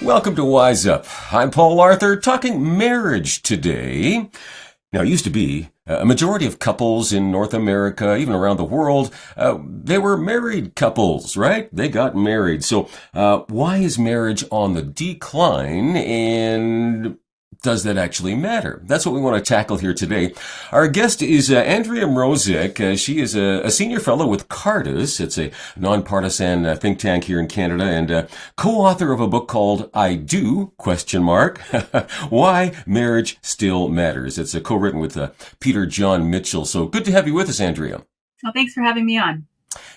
Welcome to WizeUp. I'm Paul Arthur, talking marriage today. Now, it used to be a majority of couples in North America, even around the world, they were married couples, right? They got married. So why is marriage on the decline, and does that actually matter? That's what we want to tackle here today. Our guest is Andrea Mrozek. She is a senior fellow with Cardis. It's a nonpartisan think tank here in Canada, and co-author of a book called I Do, ? Why Marriage Still Matters. It's co-written with Peter John Mitchell. So good to have you with us, Andrea. Well, thanks for having me on.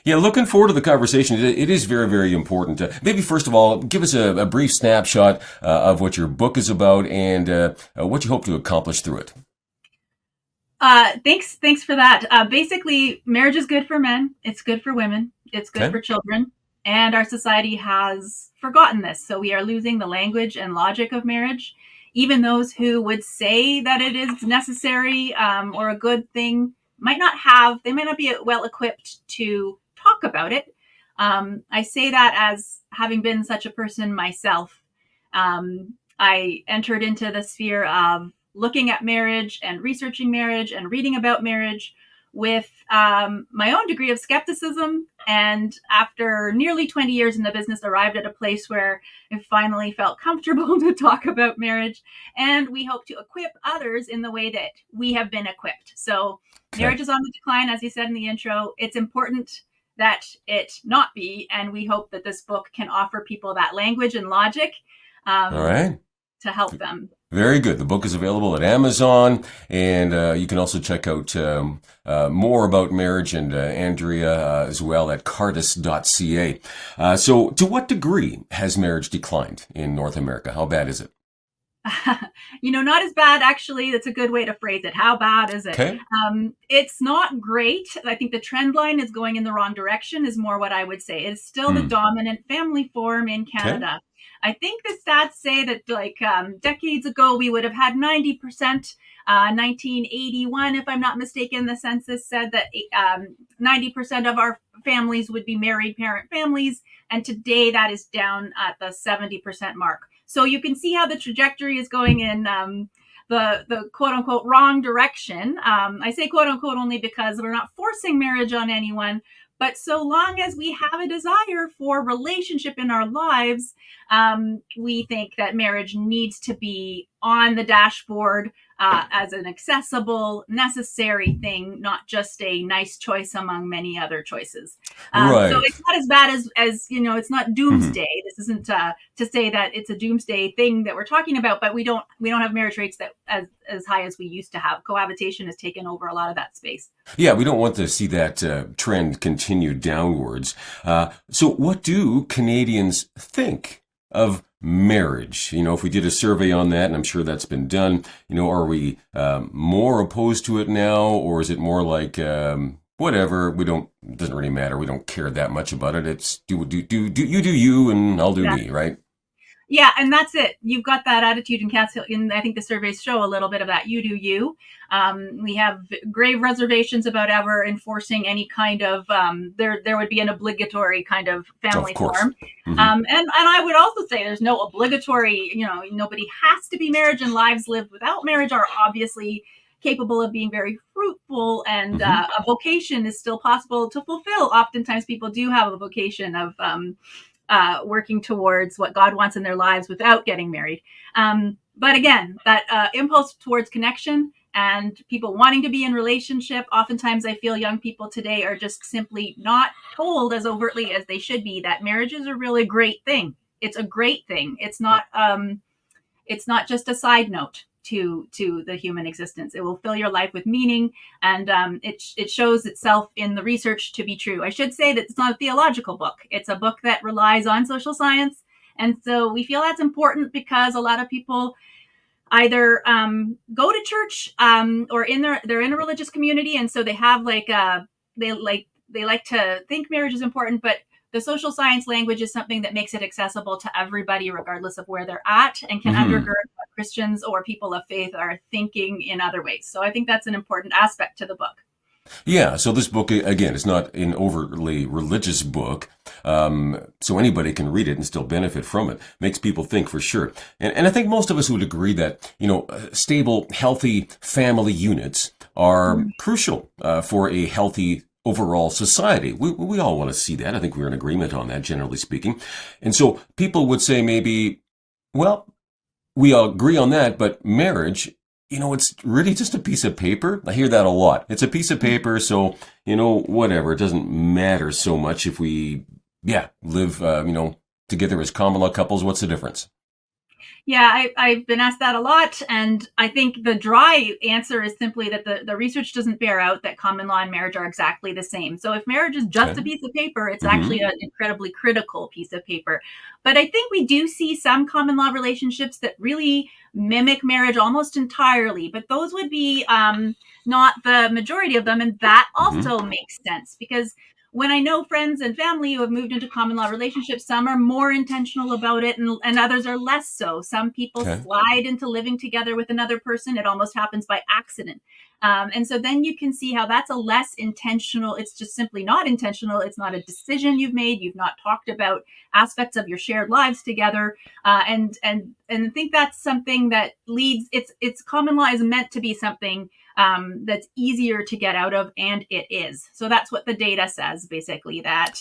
Yeah, looking forward to the conversation. It is very, very important. Maybe first of all, give us a brief snapshot of what your book is about and what you hope to accomplish through it. Thanks for that. Basically, marriage is good for men. It's good for women. It's good for children. And our society has forgotten this. So we are losing the language and logic of marriage. Even those who would say that it is necessary or a good thing might not be well equipped to talk about it. I say that as having been such a person myself. I entered into the sphere of looking at marriage and researching marriage and reading about marriage with my own degree of skepticism. And after nearly 20 years in the business, arrived at a place where I finally felt comfortable to talk about marriage. And we hope to equip others in the way that we have been equipped. So marriage is on the decline, as you said in the intro. It's important that it not be. And we hope that this book can offer people that language and logic All right. to help them. Very good. The book is available at Amazon, and you can also check out more about marriage and Andrea as well at cardis.ca. So to what degree has marriage declined in North America? How bad is it? Not as bad, actually. That's a good way to phrase it. How bad is it? Okay. It's not great. I think the trend line is going in the wrong direction is more what I would say. It's still the dominant family form in Canada. Okay. I think the stats say that decades ago, we would have had 90%. 1981, if I'm not mistaken, the census said that 90% of our families would be married parent families. And today that is down at the 70% mark. So you can see how the trajectory is going in the quote unquote wrong direction. I say quote unquote only because we're not forcing marriage on anyone. But so long as we have a desire for relationship in our lives, we think that marriage needs to be on the dashboard as an accessible, necessary thing, not just a nice choice among many other choices. Right. So it's not as bad as it's not doomsday. This isn't to say that it's a doomsday thing that we're talking about, but we don't have marriage rates that as high as we used to have. Cohabitation has taken over a lot of that space. Yeah, we don't want to see that trend continue downwards. So what do Canadians think of marriage? If we did a survey on that, and I'm sure that's been done, are we more opposed to it now, or is it more like whatever, it doesn't really matter, we don't care that much about it, it's do you and I'll do me, right? Yeah, and that's it. You've got that attitude in Catskill, and I think the surveys show a little bit of that. You do you. We have grave reservations about ever enforcing any kind of, there would be an obligatory kind of family form. And I would also say there's no obligatory, nobody has to be married, and lives lived without marriage are obviously capable of being very fruitful, and a vocation is still possible to fulfill. Oftentimes people do have a vocation of working towards what God wants in their lives without getting married. But again, that impulse towards connection and people wanting to be in relationship, oftentimes I feel young people today are just simply not told as overtly as they should be that marriage is a really great thing. It's a great thing. It's not just a side note to the human existence. It will fill your life with meaning, and it shows itself in the research to be true. I should say that it's not a theological book. It's a book that relies on social science, and so we feel that's important because a lot of people either go to church or they're in a religious community, and so they have they like to think marriage is important, but the social science language is something that makes it accessible to everybody, regardless of where they're at, and can undergird what Christians or people of faith are thinking in other ways. So I think that's an important aspect to the book. Yeah, so this book, again, is not an overly religious book, so anybody can read it and still benefit from it. Makes people think for sure. And I think most of us would agree that, stable, healthy family units are crucial for a healthy overall society. We all want to see that. I think we're in agreement on that, generally speaking. And so people would say maybe, well, we all agree on that, but marriage, it's really just a piece of paper. I hear that a lot. It's a piece of paper, so, whatever. It doesn't matter so much if we, live, together as common law couples. What's the difference? Yeah, I've been asked that a lot. And I think the dry answer is simply that the research doesn't bear out that common law and marriage are exactly the same. So if marriage is just Okay. a piece of paper, it's Mm-hmm. actually an incredibly critical piece of paper. But I think we do see some common law relationships that really mimic marriage almost entirely. But those would be not the majority of them. And that Mm-hmm. also makes sense because when I know friends and family who have moved into common law relationships, some are more intentional about it and others are less so. Some people Okay. slide into living together with another person. It almost happens by accident. And so then you can see how that's a less intentional. It's just simply not intentional. It's not a decision you've made. You've not talked about aspects of your shared lives together. And I think that's something that leads. It's common law is meant to be something that's easier to get out of, and it is. So that's what the data says, basically, that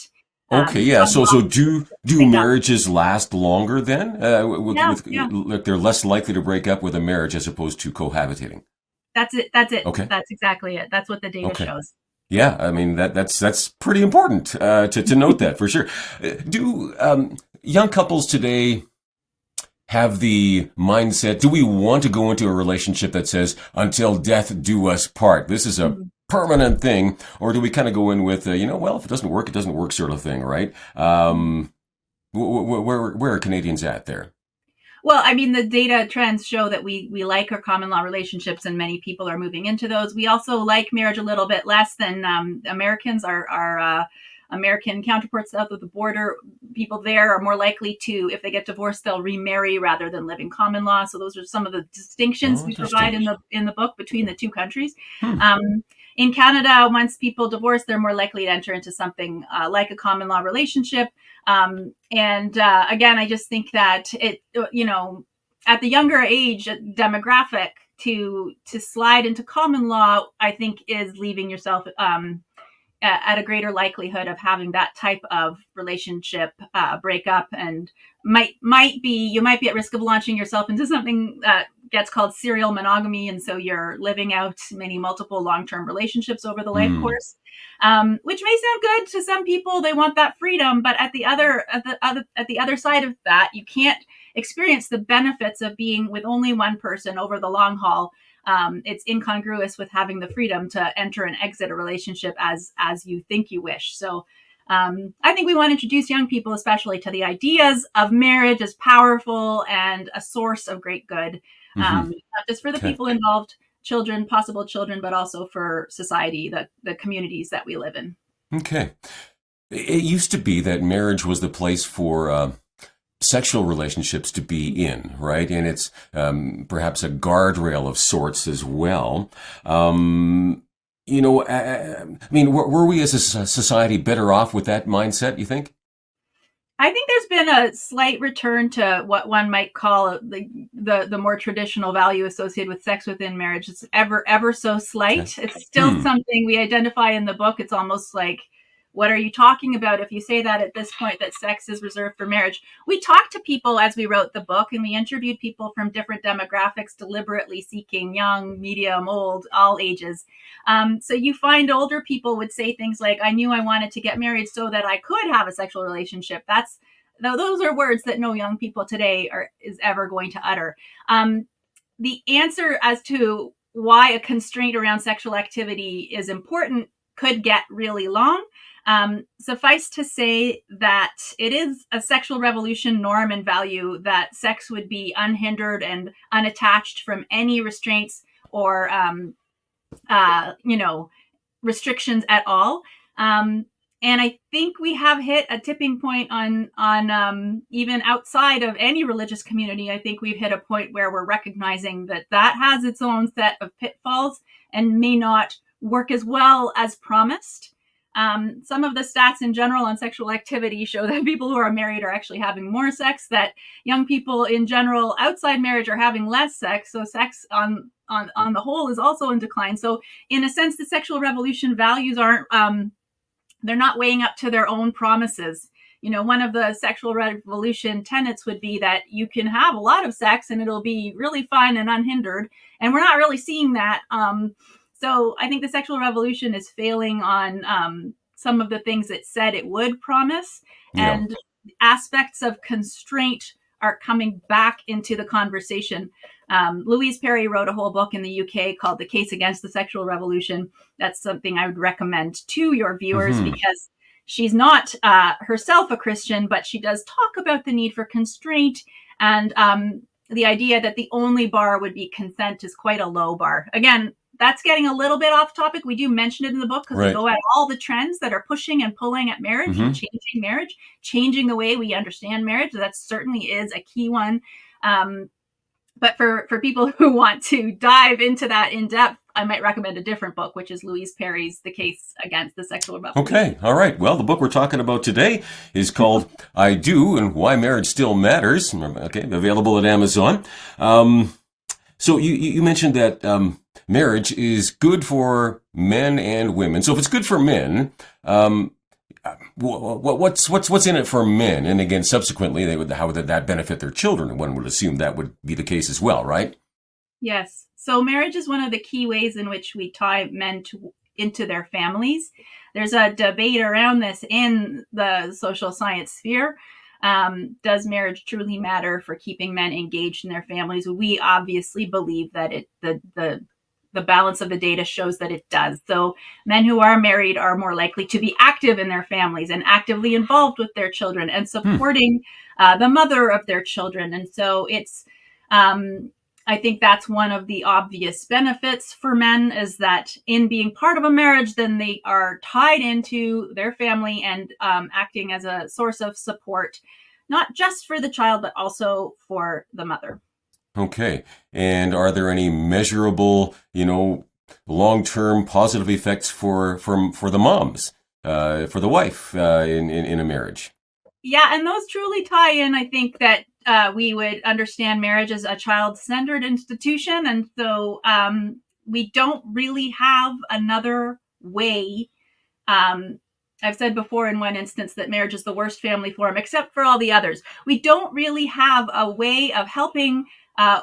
Okay, yeah. common So law do break up. marriages last longer then? Yeah, yeah, Like they're less likely to break up with a marriage as opposed to cohabitating. that's it. That's it. Okay. That's exactly it. That's what the data Okay. shows. Yeah, I mean that's pretty important to note that for sure. Do young couples today have the mindset? Do we want to go into a relationship that says "until death do us part"? This is a Mhm. permanent thing, or do we kind of go in with well, if it doesn't work, it doesn't work, sort of thing, right? Where are Canadians at there? Well, I mean, the data trends show that we like our common law relationships, and many people are moving into those. We also like marriage a little bit less than Americans. Our American counterparts south of the border, people there are more likely to, if they get divorced, they'll remarry rather than live in common law. So those are some of the distinctions Oh, we provide interesting. in the book between the two countries. Hmm. Um, in Canada, once people divorce, they're more likely to enter into something like a common law relationship. And again, I just think that at the younger age demographic to slide into common law, I think is leaving yourself at a greater likelihood of having that type of relationship break up, and you might be at risk of launching yourself into something that gets called serial monogamy, and so you're living out many multiple long-term relationships over the life Hmm. course, which may sound good to some people. They want that freedom, but at the other side of that, you can't experience the benefits of being with only one person over the long haul. It's incongruous with having the freedom to enter and exit a relationship as you think you wish. So I think we want to introduce young people, especially, to the ideas of marriage as powerful and a source of great good, Mm-hmm. not just for the Okay. people involved, children, possible children, but also for society, the communities that we live in. Okay. It used to be that marriage was the place for sexual relationships to be in, right? And it's perhaps a guardrail of sorts as well. I mean, were we as a society better off with that mindset, you think? I think there's been a slight return to what one might call the more traditional value associated with sex within marriage. It's ever so Okay. slight. It's still Hmm. something we identify in the book. It's almost like, what are you talking about if you say that at this point, that sex is reserved for marriage? We talked to people as we wrote the book, and we interviewed people from different demographics, deliberately seeking young, medium, old, all ages. So you find older people would say things like, I knew I wanted to get married so that I could have a sexual relationship. Those are words that no young people today is ever going to utter. The answer as to why a constraint around sexual activity is important could get really long. Suffice to say that it is a sexual revolution norm and value that sex would be unhindered and unattached from any restraints or uh, you know, restrictions at all. And I think we have hit a tipping point on even outside of any religious community. I think we've hit a point where we're recognizing that that has its own set of pitfalls and may not work as well as promised. Some of the stats in general on sexual activity show that people who are married are actually having more sex, that young people in general outside marriage are having less sex. So sex on the whole is also in decline. So in a sense, the sexual revolution values aren't, they're not weighing up to their own promises. One of the sexual revolution tenets would be that you can have a lot of sex and it'll be really fun and unhindered. And we're not really seeing that. So I think the sexual revolution is failing on some of the things it said it would promise. Yeah. And aspects of constraint are coming back into the conversation. Louise Perry wrote a whole book in the UK called The Case Against the Sexual Revolution. That's something I would recommend to your viewers because she's not herself a Christian, but she does talk about the need for constraint, and the idea that the only bar would be consent is quite a low bar. Again, that's getting a little bit off topic. We do mention it in the book because we go at all the trends that are pushing and pulling at marriage and changing marriage, changing the way we understand marriage. That certainly is a key one. But for people who want to dive into that in depth, I might recommend a different book, which is Louise Perry's The Case Against the Sexual Revolution. Okay, all right. Well, the book we're talking about today is called I Do and Why Marriage Still Matters. Okay, available at Amazon. So you mentioned that marriage is good for men and women. So if it's good for men, what's in it for men? And again, subsequently, how would that benefit their children? One would assume that would be the case as well, right? Yes. So marriage is one of the key ways in which we tie men into their families. There's a debate around this in the social science sphere. Does marriage truly matter for keeping men engaged in their families? We obviously believe that the balance of the data shows that it does. So men who are married are more likely to be active in their families and actively involved with their children and supporting the mother of their children. And so it's, I think that's one of the obvious benefits for men, is that in being part of a marriage, then they are tied into their family and acting as a source of support, not just for the child, but also for the mother. Okay. And are there any measurable, long-term positive effects for the moms, for the wife in a marriage? Yeah, and those truly tie in. I think that we would understand marriage as a child-centered institution. And so we don't really have another way. I've said before in one instance that marriage is the worst family form, except for all the others. We don't really have a way of helping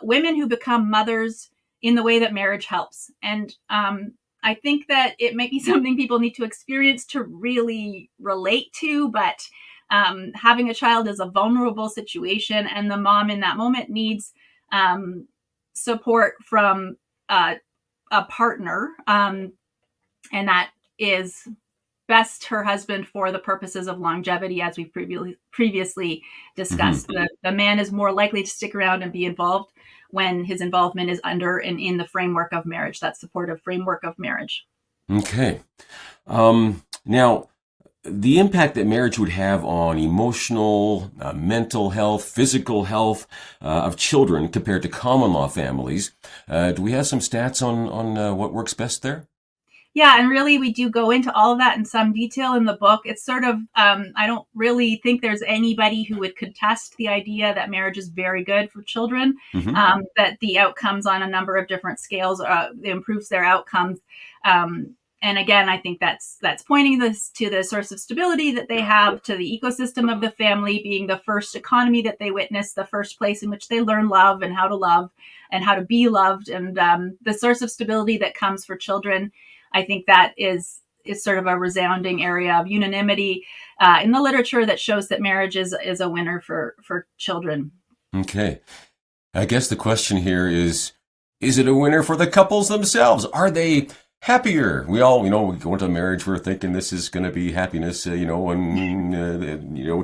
women who become mothers in the way that marriage helps. And I think that it might be something people need to experience to really relate to, but having a child is a vulnerable situation, and the mom in that moment needs support from a partner, and that is best her husband for the purposes of longevity, as we previously discussed. The man is more likely to stick around and be involved when his involvement is under and in the framework of marriage, that supportive framework of marriage. Okay. Now, the impact that marriage would have on emotional, mental health, physical health of children compared to common law families, do we have some stats on what works best there? Yeah, and really we do go into all of that in some detail in the book. It's sort of, I don't really think there's anybody who would contest the idea that marriage is very good for children, that the outcomes on a number of different scales improves their outcomes. And again, I think that's pointing this to the source of stability that they have, to the ecosystem of the family being the first economy that they witness, the first place in which they learn love and how to be loved, and the source of stability that comes for children. I think that is sort of a resounding area of unanimity in the literature that shows that marriage is a winner for children. Okay. I guess the question here is it a winner for the couples themselves? Are they happier? We all, we go into marriage, we're thinking this is going to be happiness, and,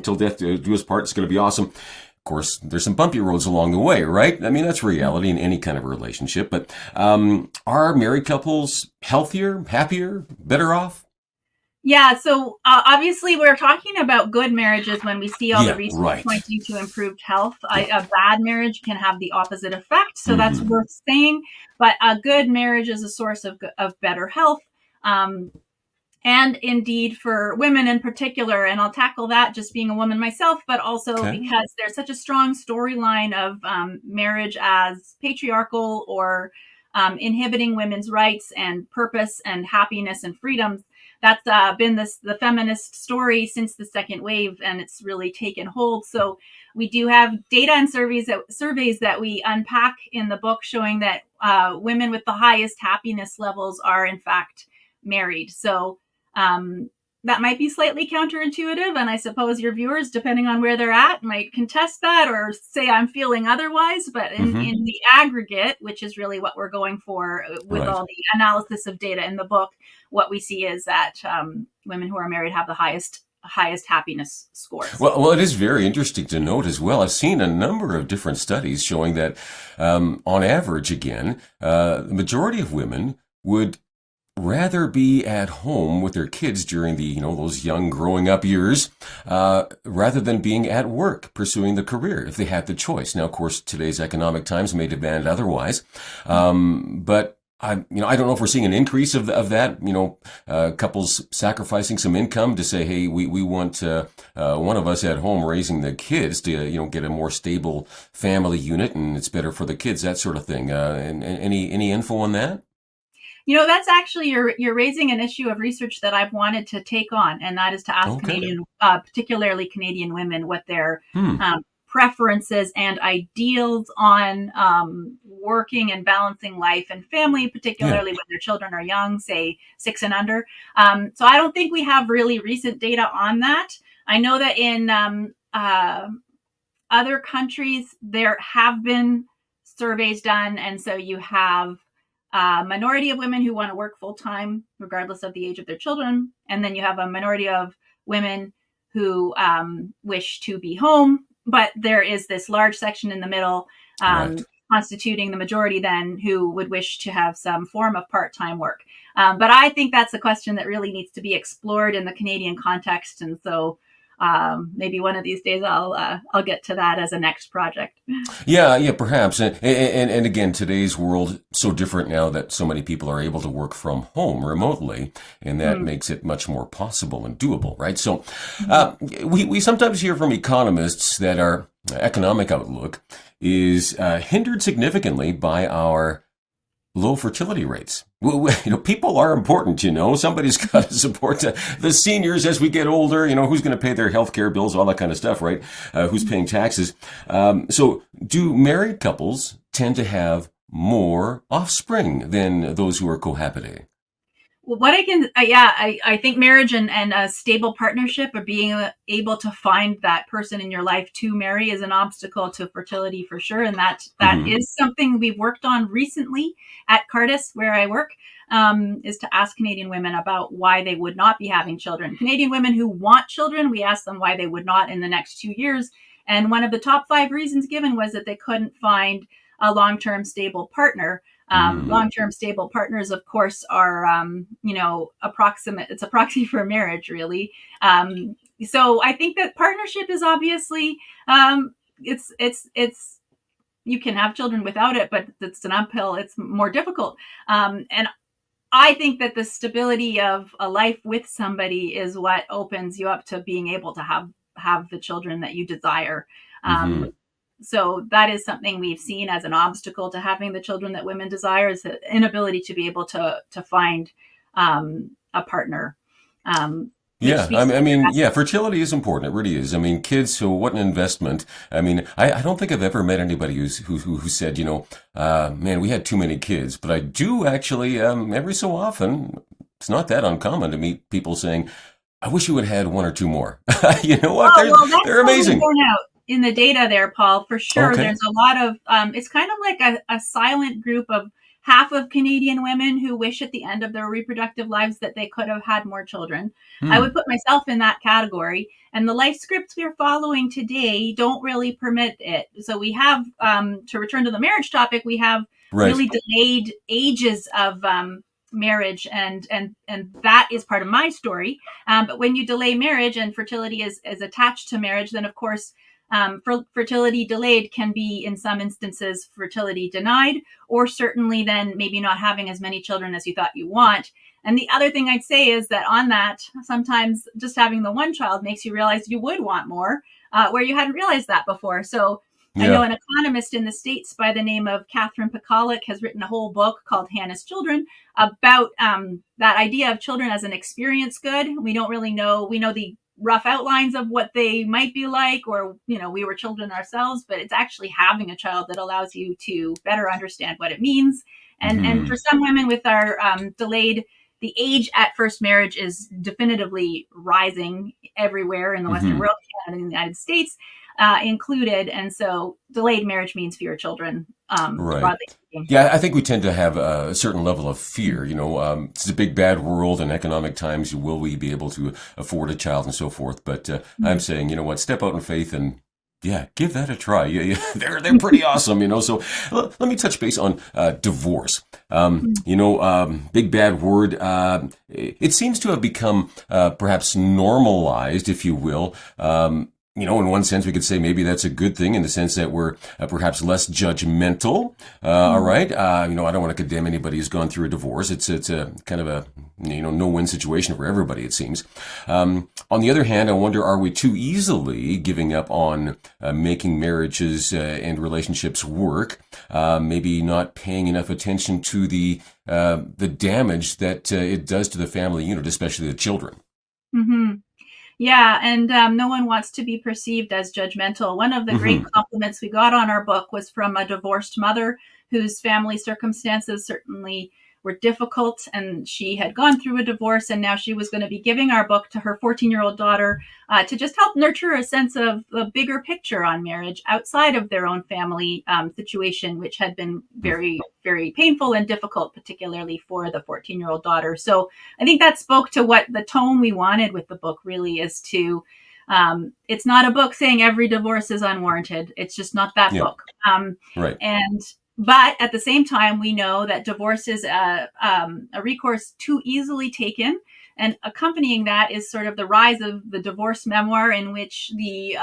till death do us part, it's going to be awesome. Of course, there's some bumpy roads along the way, right? I mean, that's reality in any kind of relationship. But are married couples healthier, happier, better off? Yeah, so obviously we're talking about good marriages when we see all the research pointing to improved health. A bad marriage can have the opposite effect, so that's worth saying. But a good marriage is a source of better health. And indeed for women in particular. And I'll tackle that just being a woman myself, but also Okay. because there's such a strong storyline of marriage as patriarchal or inhibiting women's rights and purpose and happiness and freedoms. That's been the feminist story since the second wave, and it's really taken hold. So we do have data and surveys that we unpack in the book showing that women with the highest happiness levels are in fact married. So that might be slightly counterintuitive, and I suppose your viewers, depending on where they're at, might contest that or say I'm feeling otherwise. But Mm-hmm. in the aggregate, which is really what we're going for with Right. all the analysis of data in the book, what we see is that women who are married have the highest happiness scores. Well, it is very interesting to note as well. I've seen a number of different studies showing that, on average, again, the majority of women would rather be at home with their kids during the, those young growing up years, rather than being at work pursuing the career if they had the choice. Now, of course, today's economic times may demand otherwise, but I don't know if we're seeing an increase of that. Couples sacrificing some income to say, hey, we want one of us at home raising the kids to get a more stable family unit, and it's better for the kids, that sort of thing. And any info on that? That's actually you're raising an issue of research that I've wanted to take on, and that is to ask Okay. particularly Canadian women, what their Hmm. preferences and ideals on working and balancing life and family, Yeah. particularly when their children are young, say 6 and under. So I don't think we have really recent data on that. I know that in other countries there have been surveys done, and so you have a minority of women who want to work full time, regardless of the age of their children. And then you have a minority of women who wish to be home. But there is this large section in the middle, Right. constituting the majority then, who would wish to have some form of part time work. But I think that's a question that really needs to be explored in the Canadian context. And so maybe one of these days I'll get to that as a next project. Yeah, perhaps. And again, today's world so different now that so many people are able to work from home remotely, and that Hmm. makes it much more possible and doable, right? So, Mhm. we sometimes hear from economists that our economic outlook is hindered significantly by our low fertility rates. People are important, Somebody's got to support the seniors as we get older. Who's going to pay their health care bills, all that kind of stuff, right? Who's paying taxes? So do married couples tend to have more offspring than those who are cohabitating? Well, what I can, yeah, I think marriage and a stable partnership or being able to find that person in your life to marry is an obstacle to fertility for sure. And that Mm-hmm. is something we've worked on recently at Cardis, where I work, is to ask Canadian women about why they would not be having children. Canadian women who want children, we asked them why they would not in the next 2 years. And one of the top 5 reasons given was that they couldn't find a long-term stable partner. Mm-hmm. Long-term stable partners, of course, are approximate. It's a proxy for marriage, really. So I think that partnership is obviously it's you can have children without it, but it's an uphill. It's more difficult. And I think that the stability of a life with somebody is what opens you up to being able to have the children that you desire. Mm-hmm. So that is something we've seen as an obstacle to having the children that women desire, is the inability to be able to find a partner, which Yeah, speaks to yeah, fertility is important. It really is. Kids. So, what an investment. I don't think I've ever met anybody who said, man, we had too many kids. But I do actually, every so often, it's not that uncommon to meet people saying, "I wish you had had one or two more." You know what? Oh, well, that's They're totally amazing. borne out in the data there, Paul, for sure. Okay. There's a lot of, it's kind of like a silent group of half of Canadian women who wish at the end of their reproductive lives that they could have had more children. I would Hmm. put myself in that category. And the life scripts we're following today don't really permit it. So we have, to return to the marriage topic, we have Right. really delayed ages of marriage, and that is part of my story. But when you delay marriage and fertility is attached to marriage, then of course Fertility delayed can be, in some instances, fertility denied, or certainly then maybe not having as many children as you thought you want. And the other thing I'd say is that on that, sometimes just having the one child makes you realize you would want more, where you hadn't realized that before. So I know Yeah. an economist in the States by the name of Catherine Picolick has written a whole book called Hannah's Children about that idea of children as an experience good. We don't really know. We know the rough outlines of what they might be like, or, we were children ourselves, but it's actually having a child that allows you to better understand what it means. And Hmm. for some women with our delayed, the age at first marriage is definitively rising everywhere in the Western Hmm. world, Canada and the United States included. And so delayed marriage means fewer children, Right. broadly speaking. Yeah, I think we tend to have a certain level of fear. It's a big bad world in economic times. Will we be able to afford a child and so forth? But I'm saying, you know what? Step out in faith and yeah, give that a try. Yeah, yeah. They're pretty awesome. So let me touch base on divorce. Big bad word. It seems to have become perhaps normalized, if you will. In one sense, we could say maybe that's a good thing in the sense that we're perhaps less judgmental. All right. I don't want to condemn anybody who's gone through a divorce. It's a kind of a no-win situation for everybody, it seems. On the other hand, I wonder, are we too easily giving up on making marriages and relationships work? Maybe not paying enough attention to the damage that it does to the family unit, especially the children. Mm-hmm. Yeah, and no one wants to be perceived as judgmental. One of the great Hmm. compliments we got on our book was from a divorced mother whose family circumstances certainly were difficult, and she had gone through a divorce, and now she was going to be giving our book to her 14-year-old daughter to just help nurture a sense of the bigger picture on marriage outside of their own family situation, which had been very, very painful and difficult, particularly for the 14-year-old daughter. So I think that spoke to what the tone we wanted with the book really is to. It's not a book saying every divorce is unwarranted. It's just not that Yeah. book. Right. And but at the same time, we know that divorce is a recourse too easily taken. And accompanying that is sort of the rise of the divorce memoir, in which the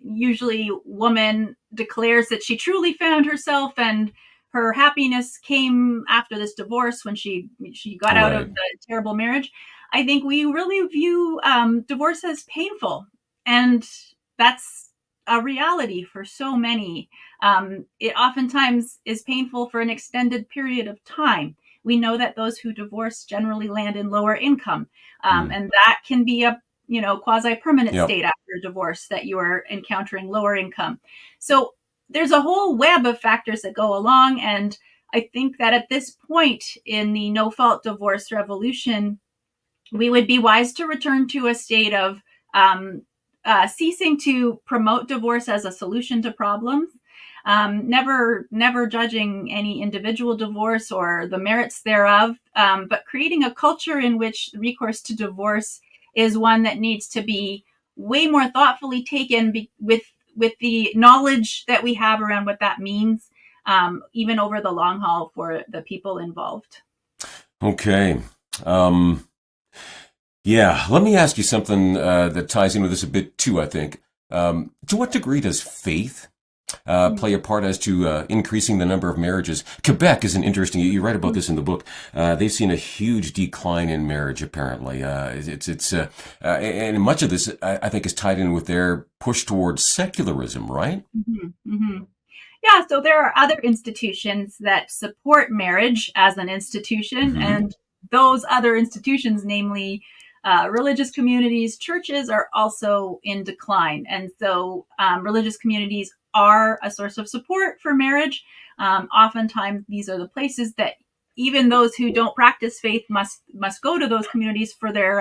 usually woman declares that she truly found herself and her happiness came after this divorce when she got out of Right. the terrible marriage. I think we really view divorce as painful, and that's a reality for so many. It oftentimes is painful for an extended period of time. We know that those who divorce generally land in lower income, Mm. and that can be a quasi-permanent Yeah. state after a divorce, that you are encountering lower income. So there's a whole web of factors that go along, and I think that at this point in the no-fault divorce revolution, we would be wise to return to a state of um, ceasing to promote divorce as a solution to problems, never judging any individual divorce or the merits thereof, but creating a culture in which recourse to divorce is one that needs to be way more thoughtfully taken with the knowledge that we have around what that means, even over the long haul for the people involved. Okay. Um, yeah. Let me ask you something that ties in with this a bit too, I think. To what degree does faith play a part as to increasing the number of marriages? Quebec is an interesting. You write about this in the book. They've seen a huge decline in marriage. Apparently, and much of this I think is tied in with their push towards secularism, right? Mm-hmm, mm-hmm. Yeah, so there are other institutions that support marriage as an institution, Hmm. and those other institutions, namely religious communities, churches, are also in decline. And so religious communities are a source of support for marriage. Oftentimes, these are the places that even those who don't practice faith must go to those communities for their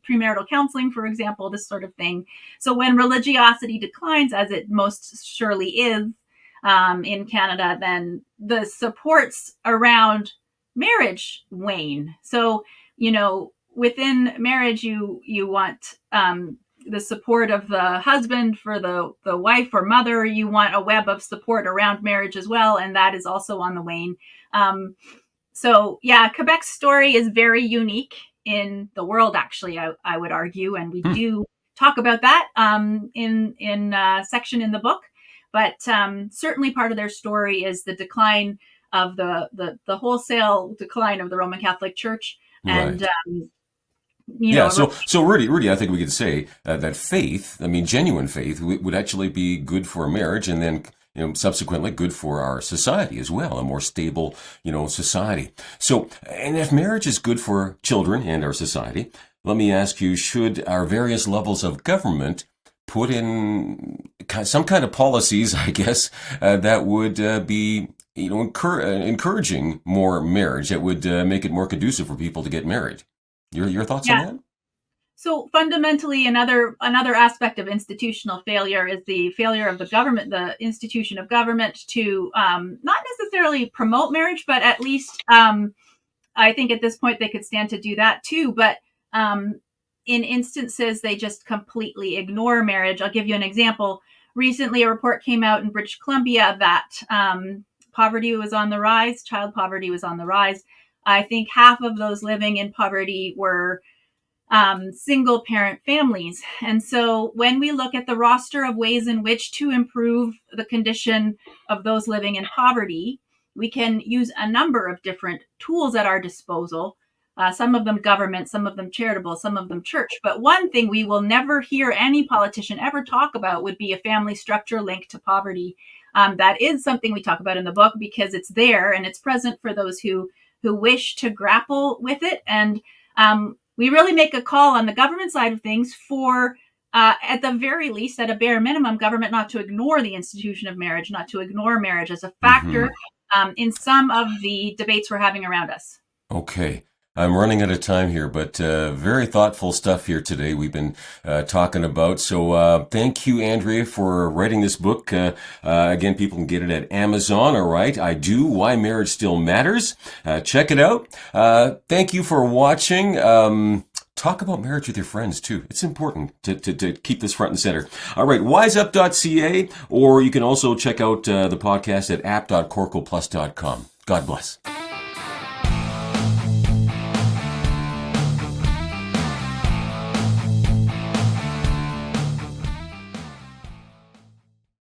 premarital counseling, for example, this sort of thing. So when religiosity declines, as it most surely is, in Canada, then the supports around marriage wane. So, within marriage, you want the support of the husband for the wife or mother. You want a web of support around marriage as well, and that is also on the wane. So, yeah, Quebec's story is very unique in the world, actually, I would argue, and we Hmm. do talk about that in a section in the book. But certainly part of their story is the decline of the wholesale decline of the Roman Catholic Church. And, Right. you Yeah, know, so Rudy, I think we could say that faith, I mean, genuine faith, would actually be good for a marriage, and then subsequently good for our society as well, a more stable, society. So, and if marriage is good for children and our society, let me ask you: should our various levels of government put in some kind of policies, I guess, that would be encouraging more marriage, that would make it more conducive for people to get married? Your thoughts on yeah. that? So fundamentally, another aspect of institutional failure is the failure of the government, the institution of government, to not necessarily promote marriage, but at least I think at this point they could stand to do that too. But in instances, they just completely ignore marriage. I'll give you an example. Recently, a report came out in British Columbia that poverty was on the rise, child poverty was on the rise. I think half of those living in poverty were single parent families. And so when we look at the roster of ways in which to improve the condition of those living in poverty, we can use a number of different tools at our disposal. Some of them government, some of them charitable, some of them church. But one thing we will never hear any politician ever talk about would be a family structure linked to poverty. That is something we talk about in the book because it's there and it's present for those who wish to grapple with it. And we really make a call on the government side of things for, at the very least, at a bare minimum, government not to ignore the institution of marriage, not to ignore marriage as a factor in some of the debates we're having around us. Okay. I'm running out of time here, but very thoughtful stuff here today we've been talking about. So thank you, Andrea, for writing this book. Again, people can get it at Amazon, all right? I Do, Why Marriage Still Matters. Check it out. Thank you for watching. Talk about marriage with your friends, too. It's important to keep this front and center. All right, WizeUp.ca, or you can also check out the podcast at app.corcoplus.com. God bless.